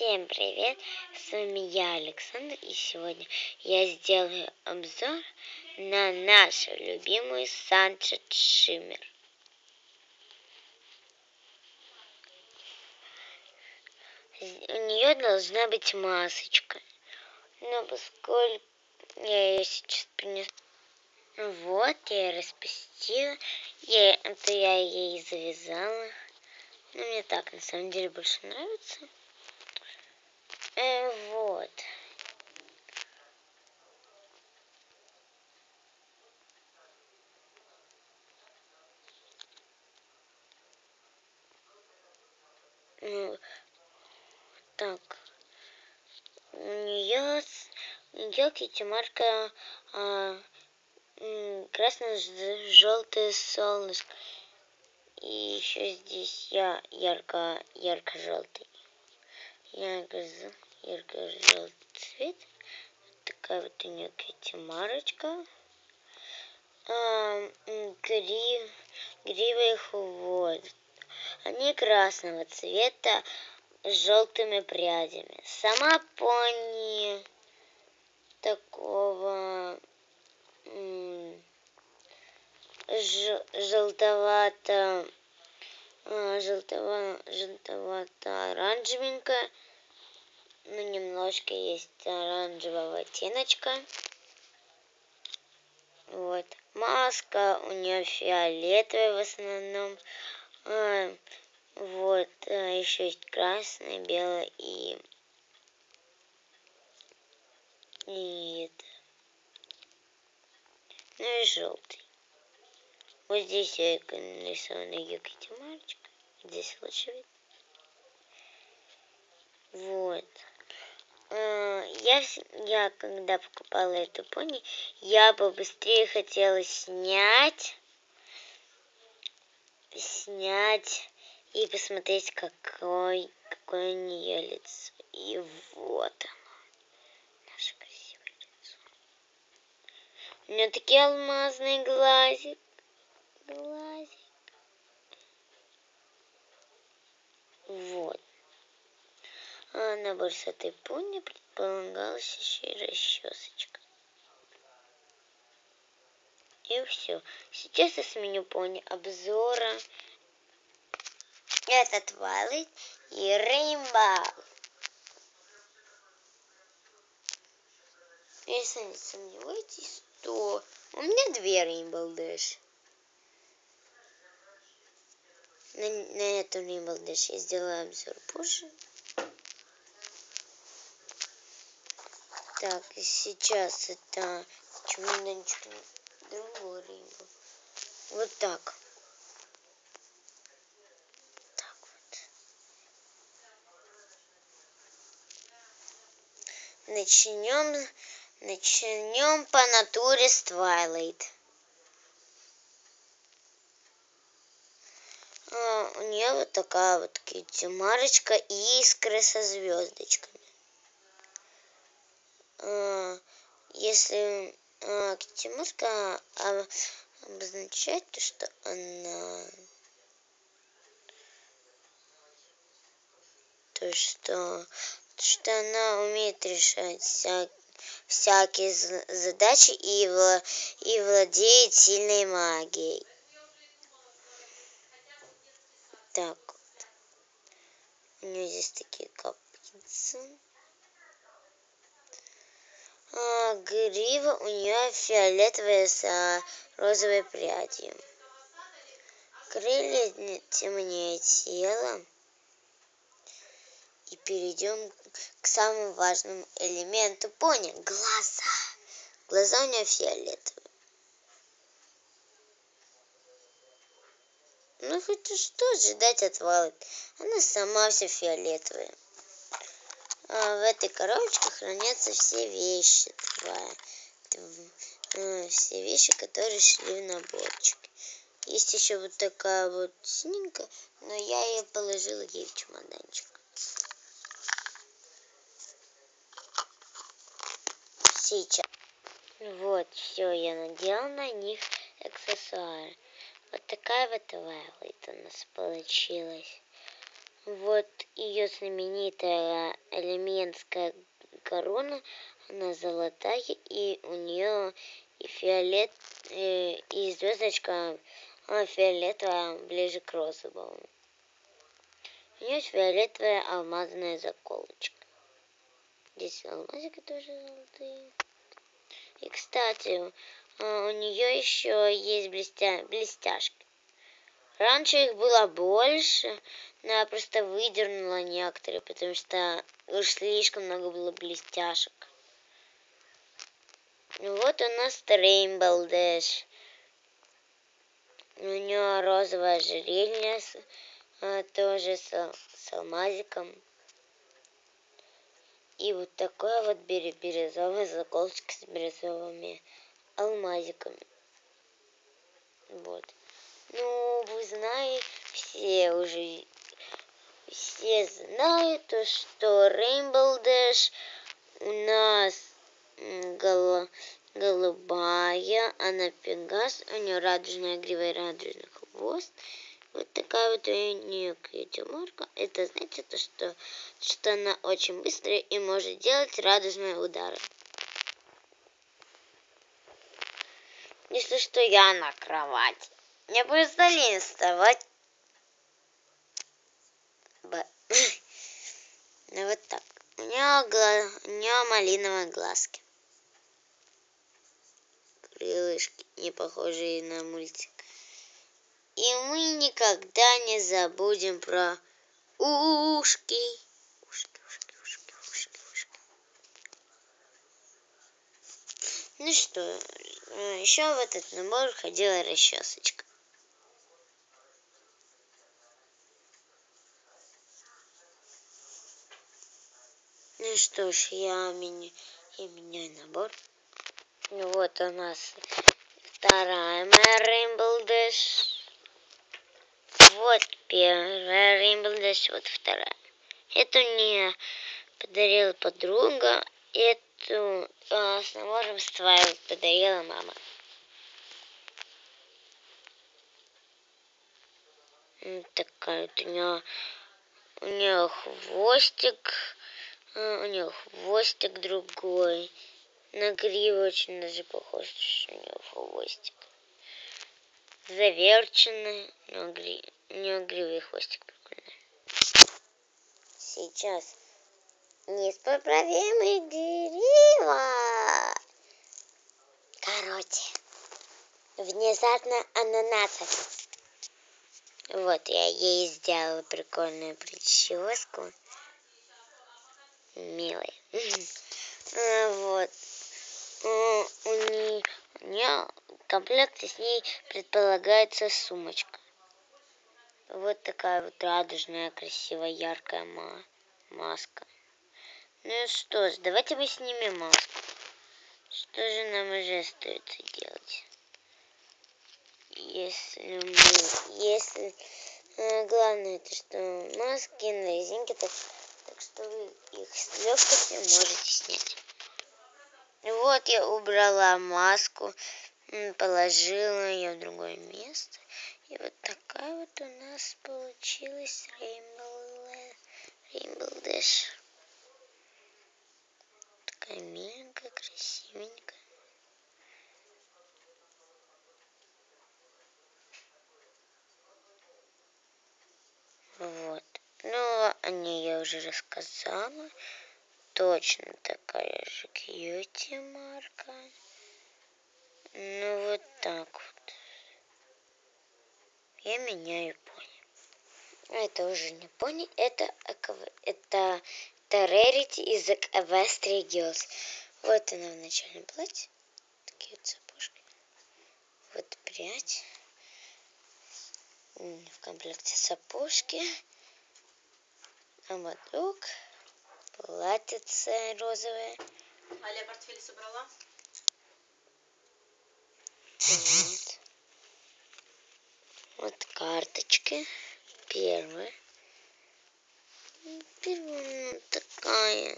Всем привет! С вами я, Александр, и сегодня я сделаю обзор на нашу любимую Sunset Shimmer. У нее должна быть масочка, но поскольку я ее сейчас принесу, вот, я ее распустила, я ей завязала. Но мне так, на самом деле, больше нравится. Вот. Так. У нее китти-марка красно-желтое солнышко. И еще здесь ярко-желтый. Ярко-желтый цвет. Такая вот у нее китти-марочка. Грива и хвост. Они красного цвета с желтыми прядями. Сама пони такого желтовато-оранжевенькая, но немножко есть оранжевого оттеночка. Вот. Маска у нее фиолетовая в основном. Вот, еще есть красная, белая и это. Ну и желтый. Вот здесь нарисована ее китти-марочка. Здесь лучше видно. Вот. Я когда покупала эту пони, я побыстрее хотела снять и посмотреть, какое у нее лицо. И вот оно, наше красивое лицо. У нее такие алмазные глазик. Вот. А набор с этой пони предполагалась еще и расчесочка. И все. Сейчас я сменю пони обзора. Это Twilight и Rainbow. Если не сомневаетесь, то у меня две Rainbow Dash. На эту Rainbow Dash я сделаю обзор позже. Так, и сейчас это чемоданчик другой Rainbow. Вот так. Так вот. Начнем по натуре с Twilight. У нее вот такая вот китти-марочка и искры со звездочками. Если китти-марка обозначает то, что она умеет решать всякие задачи и владеет сильной магией. Так вот. У нее здесь такие капельцы. Грива у нее фиолетовая с розовой прядью. Крылья темнее тела. И перейдем к самому важному элементу пони. Глаза. Глаза у нее фиолетовые. Ну, хоть что ожидать от Валы? Она сама вся фиолетовая. В этой коробочке хранятся все вещи, которые шли в наборчик. Есть еще вот такая вот синенькая, но я ее положила ей в чемоданчик. Сейчас. Вот, все, я надела на них аксессуары. Вот такая вот Twilight у нас получилась. Вот ее знаменитая элементская корона, она золотая, и у нее и фиолет, и звездочка фиолетовая ближе к розовому. У нее фиолетовая алмазная заколочка. Здесь алмазики тоже золотые. И, кстати, у нее еще есть блестяшки. Раньше их было больше, но я просто выдернула некоторые, потому что уж слишком много было блестяшек. Вот у нас Rainbow Dash. У нее розовое ожерелье, тоже с алмазиком. И вот такая вот бирюзовая заколочка с бирюзовыми алмазиками. Вот. Ну, вы знаете, все знают, что Rainbow Dash у нас голубая, она пегас, у нее радужная грива и радужный хвост. Вот такая вот у нее кьюти-марка. Это значит, что она очень быстрая и может делать радужные удары. Если что, я на кровати. Мне просто лень вставать. Ну вот так. У нее малиновые глазки. Крылышки, не похожие на мультик. И мы никогда не забудем про ушки. Ну что, еще в этот набор входила расчесочка. Ну что ж, я меняю набор. Вот у нас вторая моя Rainbow Dash. Вот первая Rainbow Dash, вот вторая. Эту мне подарила подруга. Эту с набором свою подарила мама. Вот такая вот у нее хвостик. У нее хвостик другой. На гриву очень даже похож, что у нее хвостик. Заверченный, у нее грива и хвостик прикольный. Сейчас неисправимый грива. Короче, внезапно ананасы. Вот я ей сделала прикольную прическу. Милая. Вот. У нее в комплекте с ней предполагается сумочка. Вот такая вот радужная, красивая, яркая маска. Ну что ж, давайте мы снимем маску. Что же нам уже остается делать? Главное, это что маски на резинке, так что вы их с легкостью можете снять. Вот я убрала маску, положила ее в другое место. И вот такая вот у нас получилась Rainbow Dash. Такая миленькая, красивенькая. Вот. Ну, о ней я уже рассказала. Точно такая же кьюти-марка. Ну, вот так вот. Я меняю пони. Это уже не пони, это Rarity из Equestria Girls. Вот она в начальном платье. Такие вот сапожки. Вот прядь. В комплекте сапожки. Ободок. Платьице розовое. Аля, портфель собрала? Вот карточки. Первая такая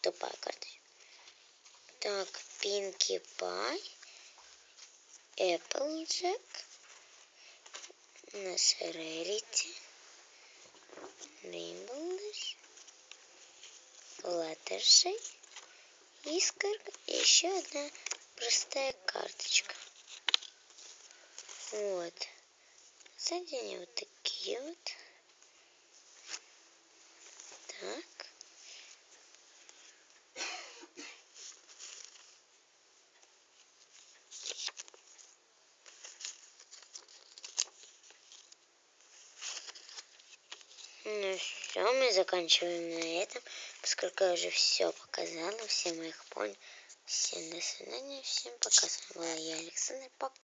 тупая карточка. Так, Pinkie Pie, Applejack, наш Rarity, индикаторшей, искорка и еще одна простая карточка. Вот. Сзади они вот такие вот. Так. Ну все, мы заканчиваем на этом, поскольку я уже все показала, все моих понял. Всем до свидания, всем пока. С вами была я, Александр. Пока.